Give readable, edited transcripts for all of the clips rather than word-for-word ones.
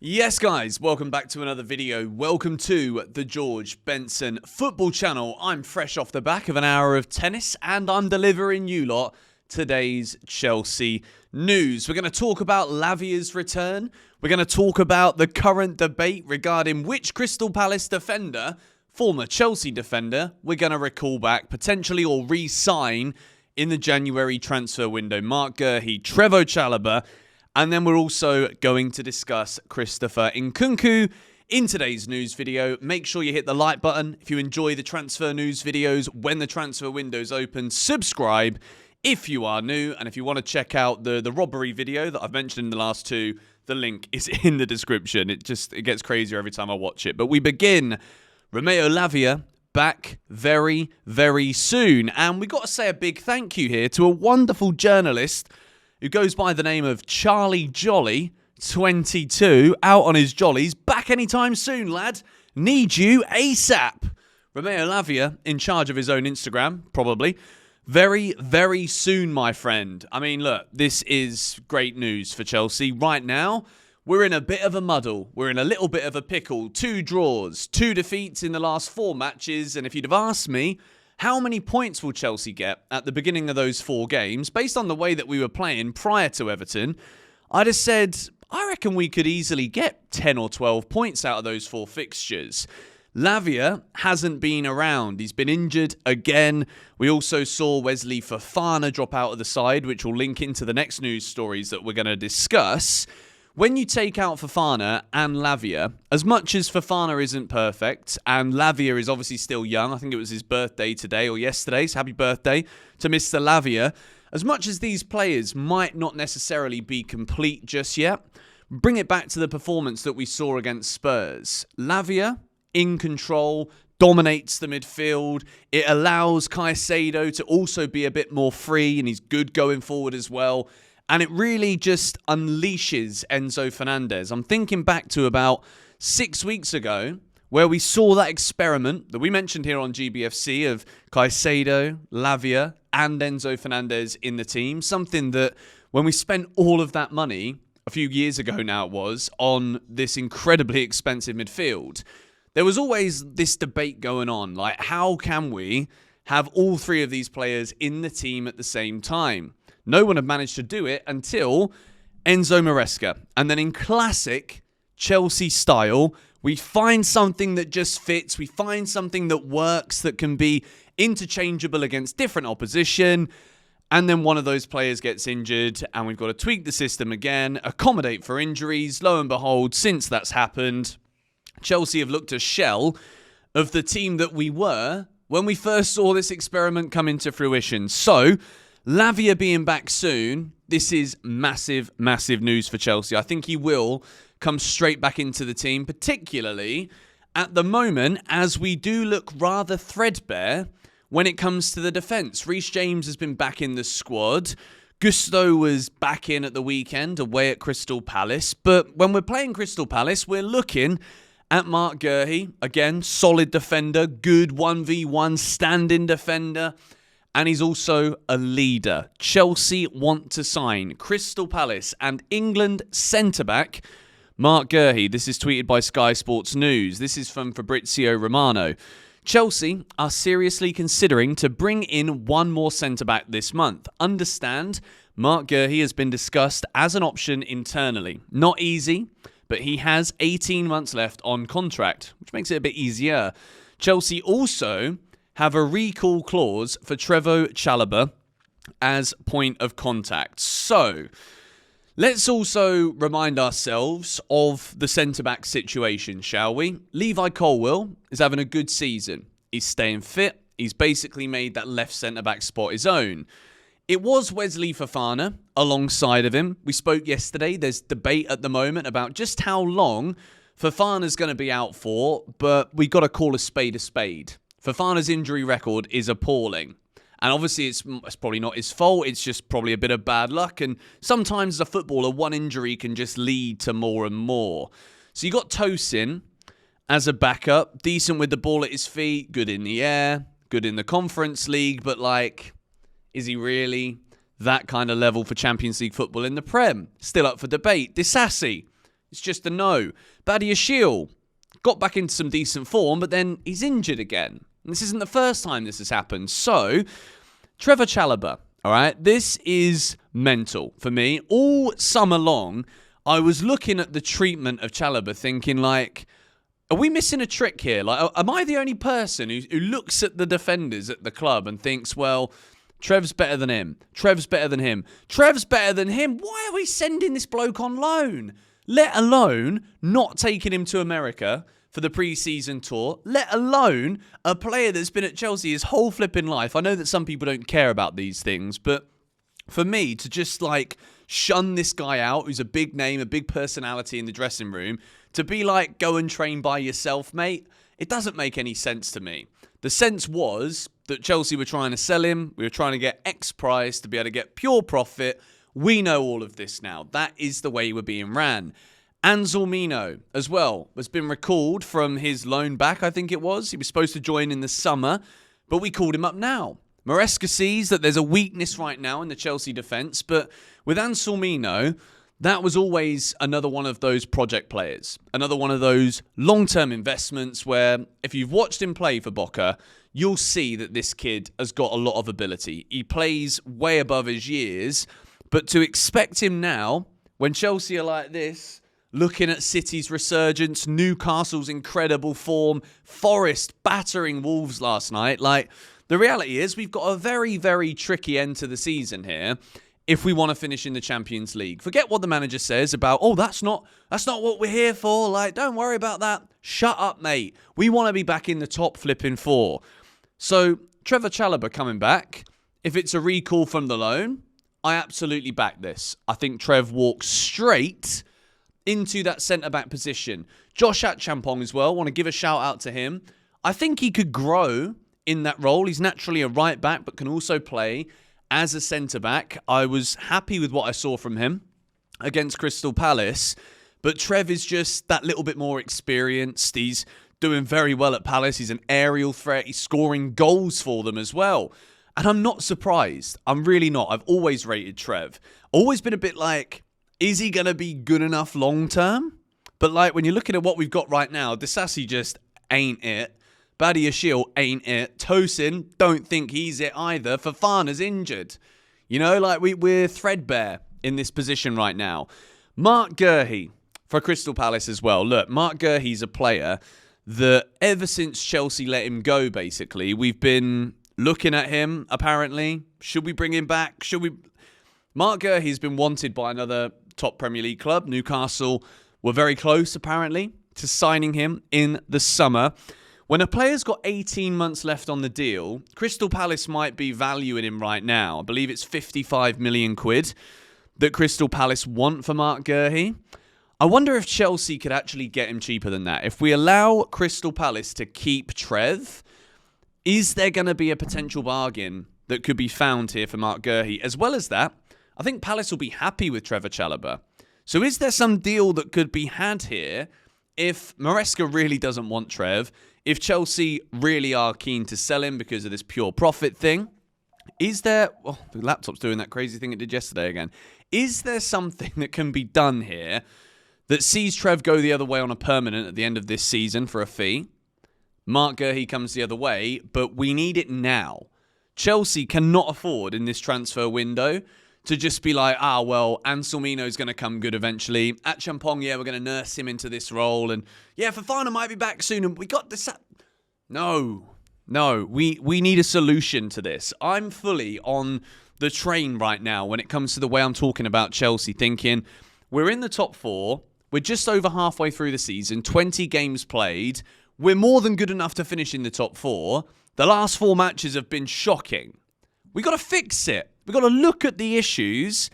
Yes, guys, welcome back to another video. Welcome to the George Benson football channel. I'm fresh off the back of an hour of tennis and I'm delivering you lot today's Chelsea news. We're going to talk about Lavia's return. We're going to talk about the current debate regarding which Crystal Palace defender, former Chelsea defender, we're going to recall back potentially or re-sign in the January transfer window. Marc Guehi, Trevoh Chalobah. And then we're also going to discuss Christopher Nkunku in today's news video. Make sure you hit the like button if you enjoy the transfer news videos when the transfer window's open. Subscribe if you are new. And if you want to check out the robbery video that I've mentioned in the last two, the link is in the description. It gets crazier every time I watch it. But we begin. Romeo Lavia back very, very soon. And we got to say a big thank you here to a wonderful journalist who goes by the name of Charlie Jolly 22, out on his jollies. Back anytime soon, lad. Need you ASAP. Romeo Lavia in charge of his own Instagram, probably. Very, very soon, my friend. I mean, look, this is great news for Chelsea. Right now, we're in a bit of a muddle. We're in a little bit of a pickle. 2 draws, 2 defeats in the last 4 matches. And if you'd have asked me, how many points will Chelsea get at the beginning of those 4 games? Based on the way that we were playing prior to Everton, I'd have said, I reckon we could easily get 10 or 12 points out of those 4 fixtures. Lavia hasn't been around. He's been injured again. We also saw Wesley Fofana drop out of the side, which will link into the next news stories that we're going to discuss. When you take out Fofana and Lavia, as much as Fofana isn't perfect, and Lavia is obviously still young, I think it was his birthday today or yesterday, so happy birthday to Mr. Lavia. As much as these players might not necessarily be complete just yet, bring it back to the performance that we saw against Spurs. Lavia, in control, dominates the midfield. It allows Caicedo to also be a bit more free, and he's good going forward as well. And it really just unleashes Enzo Fernandez. I'm thinking back to about 6 weeks ago where we saw that experiment that we mentioned here on GBFC of Caicedo, Lavia and Enzo Fernandez in the team. Something that when we spent all of that money, a few years ago now it was, on this incredibly expensive midfield, there was always this debate going on. Like, how can we have all 3 of these players in the team at the same time? No one had managed to do it until Enzo Maresca. And then in classic Chelsea style, we find something that just fits. We find something that works, that can be interchangeable against different opposition. And then one of those players gets injured and we've got to tweak the system again, accommodate for injuries. Lo and behold, since that's happened, Chelsea have looked a shell of the team that we were when we first saw this experiment come into fruition. So Lavia being back soon, this is massive, massive news for Chelsea. I think he will come straight back into the team, particularly at the moment as we do look rather threadbare when it comes to the defence. Reece James has been back in the squad. Gusto was back in at the weekend away at Crystal Palace. But when we're playing Crystal Palace, we're looking at Marc Guehi. Again, solid defender, good 1v1 stand-in defender. And he's also a leader. Chelsea want to sign Crystal Palace and England centre-back Marc Guehi. This is tweeted by Sky Sports News. This is from Fabrizio Romano. Chelsea are seriously considering to bring in one more centre-back this month. Understand, Marc Guehi has been discussed as an option internally. Not easy, but he has 18 months left on contract, which makes it a bit easier. Chelsea also have a recall clause for Trevoh Chalobah as point of contact. So, let's also remind ourselves of the centre-back situation, shall we? Levi Colwill is having a good season. He's staying fit. He's basically made that left centre-back spot his own. It was Wesley Fofana alongside of him. We spoke yesterday. There's debate at the moment about just how long Fofana's going to be out for, but we got to call a spade a spade. Fofana's injury record is appalling. And obviously it's probably not his fault. It's just probably a bit of bad luck. And sometimes as a footballer, one injury can just lead to more and more. So you got Tosin as a backup. Decent with the ball at his feet. Good in the air. Good in the Conference League. But like, is he really that kind of level for Champions League football in the Prem? Still up for debate. Disasi. It's just a no. Badiashile got back into some decent form, but then he's injured again. And this isn't the first time this has happened. So, Trevoh Chalobah, all right, this is mental for me. All summer long, I was looking at the treatment of Chalobah thinking like, are we missing a trick here? Like, am I the only person who looks at the defenders at the club and thinks, well, Trev's better than him. Trev's better than him. Trev's better than him. Why are we sending this bloke on loan? Let alone not taking him to America for the pre-season tour. Let alone a player that's been at Chelsea his whole flipping life. I know that some people don't care about these things, but for me to just like shun this guy out, who's a big name, a big personality in the dressing room, to be like, go and train by yourself, mate, it doesn't make any sense to me. The sense was that Chelsea were trying to sell him. We were trying to get X price to be able to get pure profit. We know all of this now. That is the way we're being ran. Anselmino, as well, has been recalled from his loan back, I think it was. He was supposed to join in the summer, but we called him up now. Maresca sees that there's a weakness right now in the Chelsea defence, but with Anselmino, that was always another one of those project players. Another one of those long-term investments where if you've watched him play for Boca, you'll see that this kid has got a lot of ability. He plays way above his years, but to expect him now, when Chelsea are like this, looking at City's resurgence, Newcastle's incredible form, Forest battering Wolves last night, like, the reality is we've got a very, very tricky end to the season here if we want to finish in the Champions League. Forget what the manager says about, oh, that's not what we're here for. Like, don't worry about that. Shut up, mate. We want to be back in the top flipping four. So, Trevoh Chalobah coming back. If it's a recall from the loan, I absolutely back this. I think Trev walks straight into that centre-back position. Josh Achampong as well. Want to give a shout-out to him. I think he could grow in that role. He's naturally a right-back, but can also play as a centre-back. I was happy with what I saw from him against Crystal Palace, but Trev is just that little bit more experienced. He's doing very well at Palace. He's an aerial threat. He's scoring goals for them as well. And I'm not surprised. I'm really not. I've always rated Trev. Always been a bit like, is he going to be good enough long-term? But like when you're looking at what we've got right now, Disasi just ain't it. Badiashile ain't it. Tosin, don't think he's it either. Fofana's injured. You know, like we're threadbare in this position right now. Marc Guehi for Crystal Palace as well. Look, Marc Guehi's a player that ever since Chelsea let him go, basically, we've been looking at him, apparently. Should we bring him back? Marc Guehi's been wanted by another top Premier League club. Newcastle were very close, apparently, to signing him in the summer. When a player's got 18 months left on the deal, Crystal Palace might be valuing him right now. I believe it's 55 million quid that Crystal Palace want for Marc Guehi. I wonder if Chelsea could actually get him cheaper than that. If we allow Crystal Palace to keep Trev, is there going to be a potential bargain that could be found here for Marc Guehi? As well as that, I think Palace will be happy with Trevoh Chalobah. So is there some deal that could be had here if Maresca really doesn't want Trev, if Chelsea really are keen to sell him because of this pure profit thing? Is there... Oh, the laptop's doing that crazy thing it did yesterday again. Is there something that can be done here that sees Trev go the other way on a permanent at the end of this season for a fee? Marc Guehi comes the other way, but we need it now. Chelsea cannot afford in this transfer window to just be like, well, Anselmino's going to come good eventually. Achampong, yeah, we're going to nurse him into this role. And yeah, Fofana might be back soon. And we got this... No, we need a solution to this. I'm fully on the train right now when it comes to the way I'm talking about Chelsea, thinking we're in the top four. We're just over halfway through the season, 20 games played. We're more than good enough to finish in the top four. The last 4 matches have been shocking. We got to fix it. We've got to look at the issues,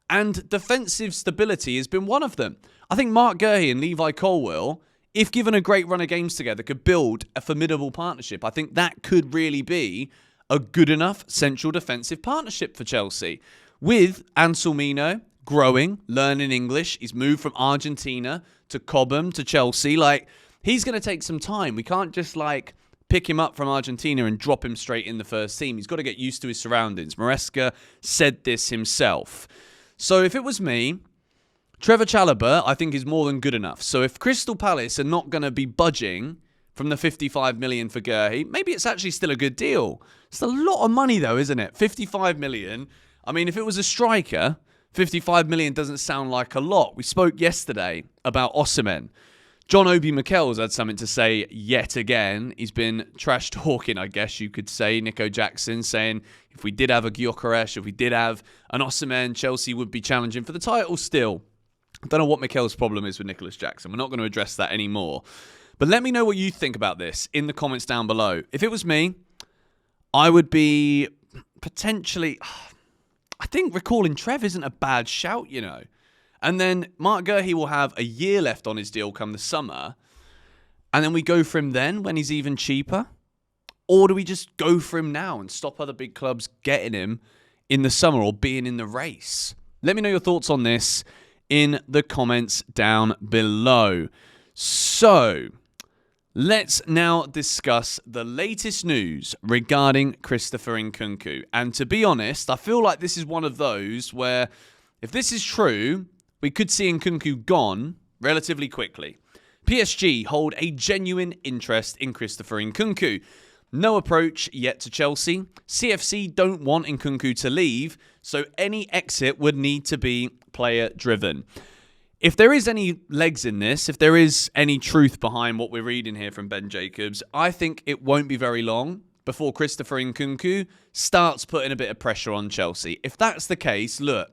and defensive stability has been one of them. I think Marc Guehi and Levi Colwill, if given a great run of games together, could build a formidable partnership. I think that could really be a good enough central defensive partnership for Chelsea. With Anselmino growing, learning English. He's moved from Argentina to Cobham to Chelsea. Like, he's going to take some time. We can't just, pick him up from Argentina and drop him straight in the first team. He's got to get used to his surroundings. Maresca said this himself. So if it was me, Trevoh Chalobah, I think, is more than good enough. So if Crystal Palace are not going to be budging from the 55 million for Guehi, maybe it's actually still a good deal. It's a lot of money though, isn't it? 55 million. I mean, if it was a striker, 55 million doesn't sound like a lot. We spoke yesterday about Osimhen. John Obi Mikel's had something to say yet again. He's been trash talking, I guess you could say, Nico Jackson, saying if we did have a Gyökeres, if we did have an Osimhen, Chelsea would be challenging for the title still. I don't know what Mikel's problem is with Nicholas Jackson. We're not going to address that anymore. But let me know what you think about this in the comments down below. If it was me, I would be potentially... I think recalling Trev isn't a bad shout, you know. And then Marc Guehi will have a year left on his deal come the summer. And then we go for him then when he's even cheaper. Or do we just go for him now and stop other big clubs getting him in the summer or being in the race? Let me know your thoughts on this in the comments down below. So, let's now discuss the latest news regarding Christopher Nkunku. And to be honest, I feel like this is one of those where if this is true, we could see Nkunku gone relatively quickly. PSG hold a genuine interest in Christopher Nkunku. No approach yet to Chelsea. CFC don't want Nkunku to leave, so any exit would need to be player-driven. If there is any legs in this, if there is any truth behind what we're reading here from Ben Jacobs, I think it won't be very long before Christopher Nkunku starts putting a bit of pressure on Chelsea. If that's the case, look,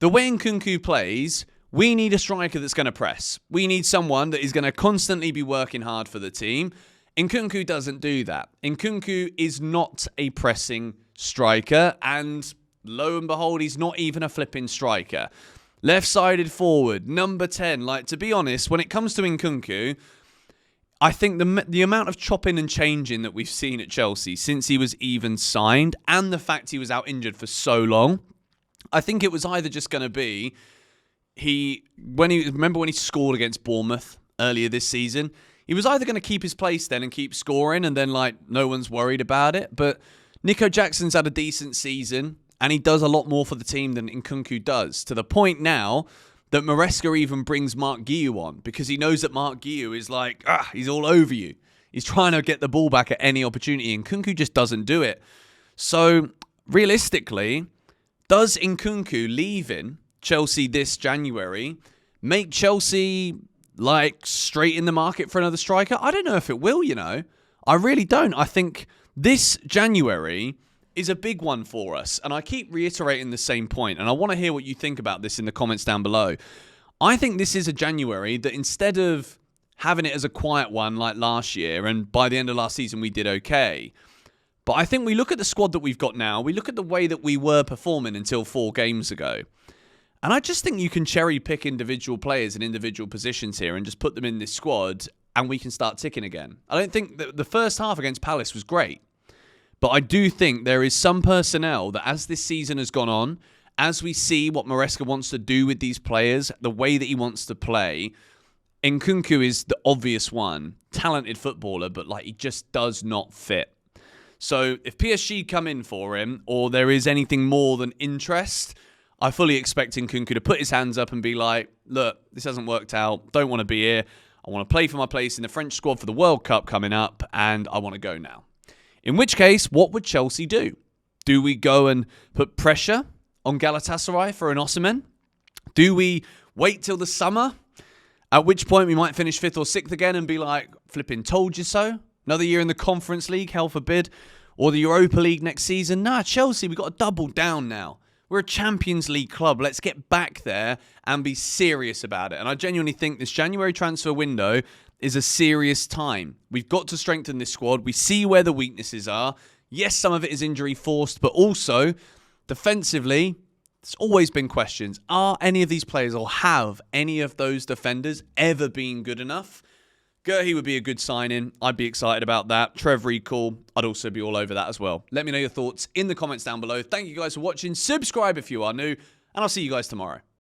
the way Nkunku plays, we need a striker that's going to press. We need someone that is going to constantly be working hard for the team. Nkunku doesn't do that. Nkunku is not a pressing striker, and lo and behold, he's not even a flipping striker. Left-sided forward, number 10. Like, to be honest, when it comes to Nkunku, I think the amount of chopping and changing that we've seen at Chelsea since he was even signed, and the fact he was out injured for so long, I think it was either just going to be remember when he scored against Bournemouth earlier this season? He was either going to keep his place then and keep scoring, and then like no one's worried about it. But Nico Jackson's had a decent season, and he does a lot more for the team than Nkunku does, to the point now that Maresca even brings Marc Guehi on because he knows that Marc Guehi is like, he's all over you. He's trying to get the ball back at any opportunity, and Nkunku just doesn't do it. So realistically, does Nkunku leaving Chelsea this January make Chelsea like straight in the market for another striker? I don't know if it will, you know. I really don't. I think this January is a big one for us. And I keep reiterating the same point, and I want to hear what you think about this in the comments down below. I think this is a January that instead of having it as a quiet one like last year, and by the end of last season we did okay, but I think we look at the squad that we've got now, we look at the way that we were performing until 4 games ago, and I just think you can cherry pick individual players in individual positions here and just put them in this squad and we can start ticking again. I don't think that the first half against Palace was great, but I do think there is some personnel that as this season has gone on, as we see what Maresca wants to do with these players, the way that he wants to play, Nkunku is the obvious one. Talented footballer, but like he just does not fit. So if PSG come in for him, or there is anything more than interest, I fully expect Nkunku to put his hands up and be like, look, this hasn't worked out. Don't want to be here. I want to play for my place in the French squad for the World Cup coming up, and I want to go now. In which case, what would Chelsea do? Do we go and put pressure on Galatasaray for an Osimhen? Do we wait till the summer? At which point we might finish 5th or 6th again and be like, flipping told you so. Another year in the Conference League, hell forbid. Or the Europa League next season. Nah, Chelsea, we've got to double down now. We're a Champions League club. Let's get back there and be serious about it. And I genuinely think this January transfer window is a serious time. We've got to strengthen this squad. We see where the weaknesses are. Yes, some of it is injury forced, but also defensively, there's always been questions. Are any of these players or have any of those defenders ever been good enough? Guehi would be a good signing. I'd be excited about that. Trev recall, I'd also be all over that as well. Let me know your thoughts in the comments down below. Thank you guys for watching. Subscribe if you are new, and I'll see you guys tomorrow.